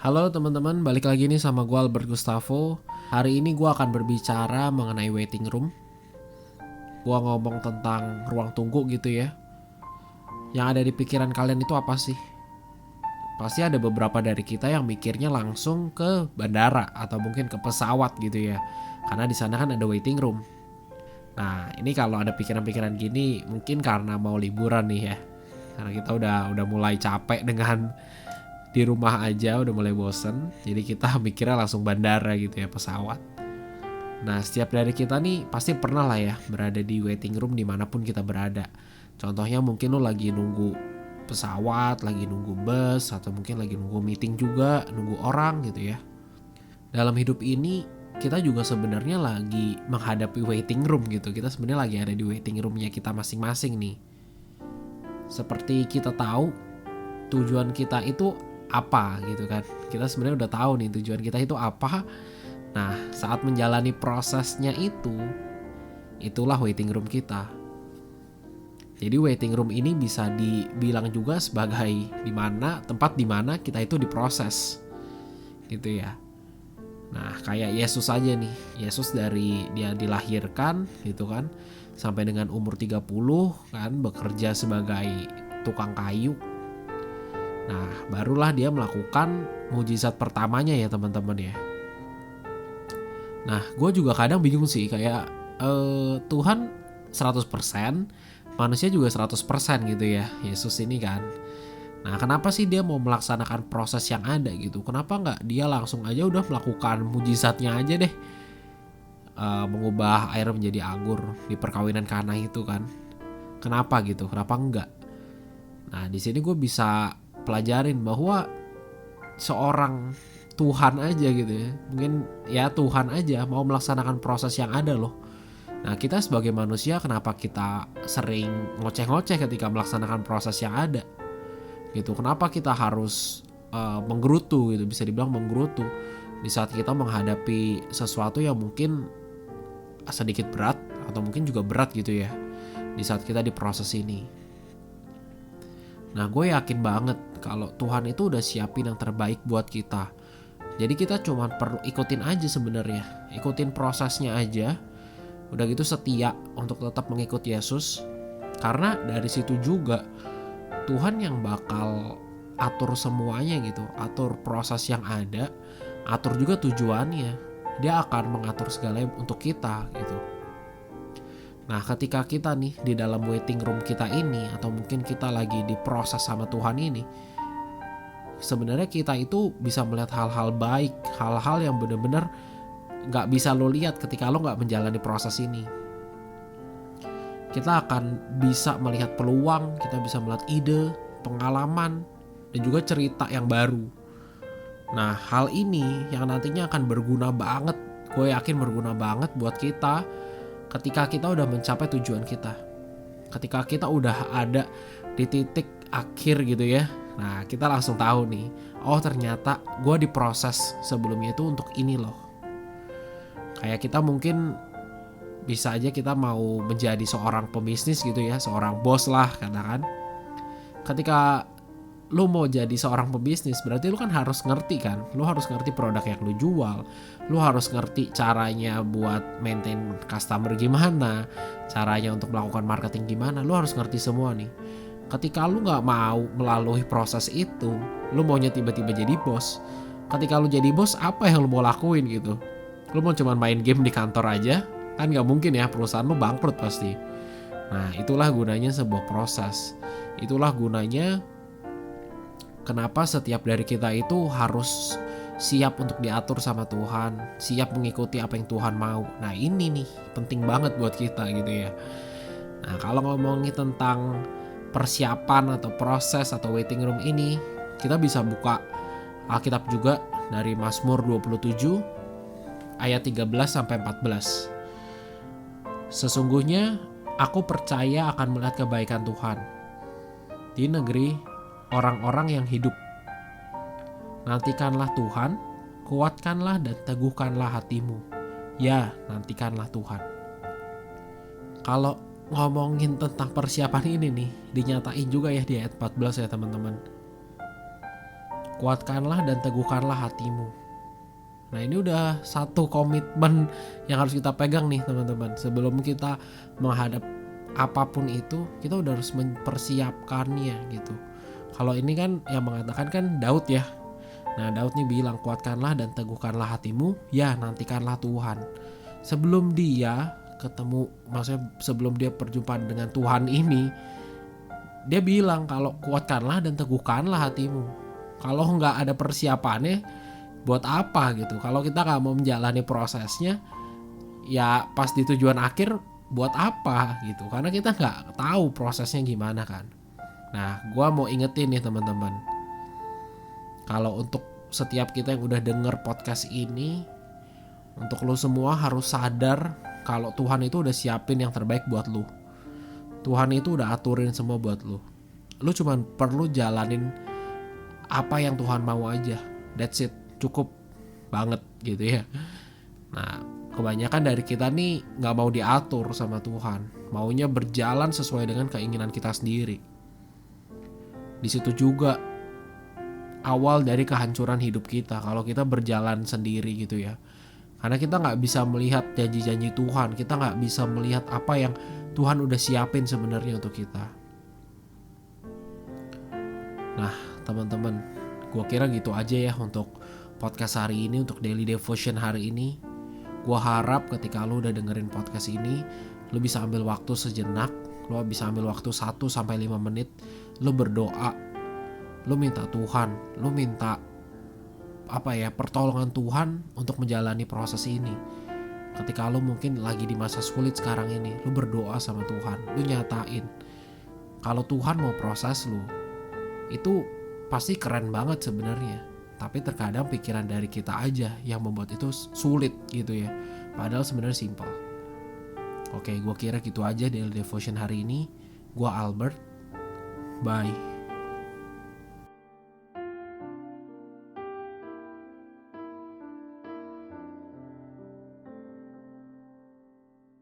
Halo teman-teman, balik lagi nih sama gue Albert Gustavo. Hari ini gue akan berbicara mengenai waiting room. Gue ngomong tentang ruang tunggu gitu ya. Yang ada di pikiran kalian itu apa sih? Pasti ada beberapa dari kita yang mikirnya langsung ke bandara atau mungkin ke pesawat gitu ya. Karena di sana kan ada waiting room. Nah, ini kalau ada pikiran-pikiran gini mungkin karena mau liburan nih ya. Karena kita udah mulai capek dengan di rumah aja, udah mulai bosen. Jadi kita mikirnya langsung bandara gitu ya, pesawat. Nah, setiap dari kita nih pasti pernah lah ya berada di waiting room dimanapun kita berada. Contohnya mungkin lo lagi nunggu pesawat, lagi nunggu bus, atau mungkin lagi nunggu meeting juga, nunggu orang gitu ya. Dalam hidup ini kita juga sebenarnya lagi menghadapi waiting room gitu. Kita sebenarnya lagi ada di waiting roomnya kita masing-masing nih. Seperti kita tahu tujuan kita itu apa gitu kan. Kita sebenarnya udah tahu nih tujuan kita itu apa. Nah, saat menjalani prosesnya itulah waiting room kita. Jadi waiting room ini bisa dibilang juga sebagai tempat di mana kita itu diproses. Gitu ya. Nah, kayak Yesus aja nih. Yesus dari dia dilahirkan gitu kan sampai dengan umur 30 kan bekerja sebagai tukang kayu. Nah, barulah dia melakukan mujizat pertamanya ya teman-teman ya. Nah, gue juga kadang bingung sih kayak Tuhan 100%, manusia juga 100% gitu ya, Yesus ini kan. Nah, kenapa sih dia mau melaksanakan proses yang ada gitu? Kenapa nggak dia langsung aja udah melakukan mujizatnya aja deh, mengubah air menjadi anggur di perkawinan Kana itu kan? Kenapa gitu? Kenapa enggak? Nah, di sini gue bisa pelajarin bahwa seorang Tuhan aja gitu ya, mungkin ya Tuhan aja mau melaksanakan proses yang ada loh. Nah, kita sebagai manusia kenapa kita sering ngoceh-ngoceh ketika melaksanakan proses yang ada gitu? Kenapa kita harus menggerutu gitu, bisa dibilang menggerutu di saat kita menghadapi sesuatu yang mungkin sedikit berat atau mungkin juga berat gitu ya di saat kita diproses ini. Nah, gue yakin banget kalau Tuhan itu udah siapin yang terbaik buat kita. Jadi kita cuma perlu ikutin aja sebenarnya, ikutin prosesnya aja. Udah gitu setia untuk tetap mengikuti Yesus. Karena dari situ juga Tuhan yang bakal atur semuanya gitu, atur proses yang ada, atur juga tujuannya. Dia akan mengatur segalanya untuk kita gitu. Nah, ketika kita nih di dalam waiting room kita ini, atau mungkin kita lagi diproses sama Tuhan ini, sebenarnya kita itu bisa melihat hal-hal baik, hal-hal yang benar-benar gak bisa lo lihat ketika lo gak menjalani proses ini. Kita akan bisa melihat peluang, kita bisa melihat ide, pengalaman, dan juga cerita yang baru. Nah, hal ini yang nantinya akan berguna banget, gue yakin berguna banget buat kita ketika kita udah mencapai tujuan kita. Ketika kita udah ada di titik akhir gitu ya. Nah, kita langsung tahu nih, oh ternyata gue diproses sebelumnya itu untuk ini loh. Kayak kita mungkin bisa aja kita mau menjadi seorang pebisnis gitu ya, seorang bos lah katakan. Ketika lu mau jadi seorang pebisnis, berarti lu kan harus ngerti kan, lu harus ngerti produk yang lu jual, lu harus ngerti caranya buat maintain customer gimana, caranya untuk melakukan marketing gimana, lu harus ngerti semua nih. Ketika lu gak mau melalui proses itu, lu maunya tiba-tiba jadi bos. Ketika lu jadi bos, apa yang lu mau lakuin gitu? Lu mau cuma main game di kantor aja? Kan gak mungkin ya, perusahaan lu bangkrut pasti. Nah, itulah gunanya sebuah proses. Itulah gunanya kenapa setiap dari kita itu harus siap untuk diatur sama Tuhan, siap mengikuti apa yang Tuhan mau. Nah, ini nih penting banget buat kita gitu ya. Nah, kalau ngomongin tentang persiapan atau proses atau waiting room ini, kita bisa buka Alkitab juga dari Mazmur 27 ayat 13 sampai 14. Sesungguhnya aku percaya akan melihat kebaikan Tuhan di negeri orang-orang yang hidup. Nantikanlah Tuhan, kuatkanlah dan teguhkanlah hatimu. Ya, nantikanlah Tuhan. Kalau ngomongin tentang persiapan ini nih, dinyatain juga ya di ayat 14 ya teman-teman. kuatkanlah dan teguhkanlah hatimu. Nah ini udah satu komitmen yang harus kita pegang nih teman-teman. Sebelum kita menghadap apapun itu, kita udah harus mempersiapkannya gitu. Kalau ini kan yang mengatakan kan Daud ya. Nah Daud nih bilang, kuatkanlah dan teguhkanlah hatimu, ya nantikanlah Tuhan. Sebelum dia ketemu, maksudnya sebelum dia perjumpaan dengan Tuhan ini, dia bilang kalau kuatkanlah dan teguhkanlah hatimu. Kalau nggak ada persiapannya, buat apa gitu? Kalau kita nggak mau menjalani prosesnya, ya pas di tujuan akhir buat apa gitu? Karena kita nggak tahu prosesnya gimana kan. Nah, gue mau ingetin nih teman-teman. Kalau untuk setiap kita yang udah denger podcast ini, untuk lu semua harus sadar kalau Tuhan itu udah siapin yang terbaik buat lu. Tuhan itu udah aturin semua buat lu. Lu cuman perlu jalanin apa yang Tuhan mau aja. That's it, cukup banget gitu ya. Nah, kebanyakan dari kita nih gak mau diatur sama Tuhan. Maunya berjalan sesuai dengan keinginan kita sendiri. Di situ juga awal dari kehancuran hidup kita kalau kita berjalan sendiri gitu ya. Karena kita gak bisa melihat janji-janji Tuhan. Kita gak bisa melihat apa yang Tuhan udah siapin sebenarnya untuk kita. Nah teman-teman, gue kira gitu aja ya untuk podcast hari ini, untuk daily devotion hari ini. Gue harap ketika lu udah dengerin podcast ini, lu bisa ambil waktu sejenak, lu bisa ambil waktu 1-5 menit, lu berdoa, lu minta Tuhan, lu minta pertolongan Tuhan untuk menjalani proses ini. Ketika lu mungkin lagi di masa sulit sekarang ini, lu berdoa sama Tuhan, lu nyatain kalau Tuhan mau proses lu, itu pasti keren banget sebenarnya. Tapi terkadang pikiran dari kita aja yang membuat itu sulit gitu ya. Padahal sebenarnya simpel. Oke, gue kira gitu aja daily devotion hari ini. Gue Albert. Bye.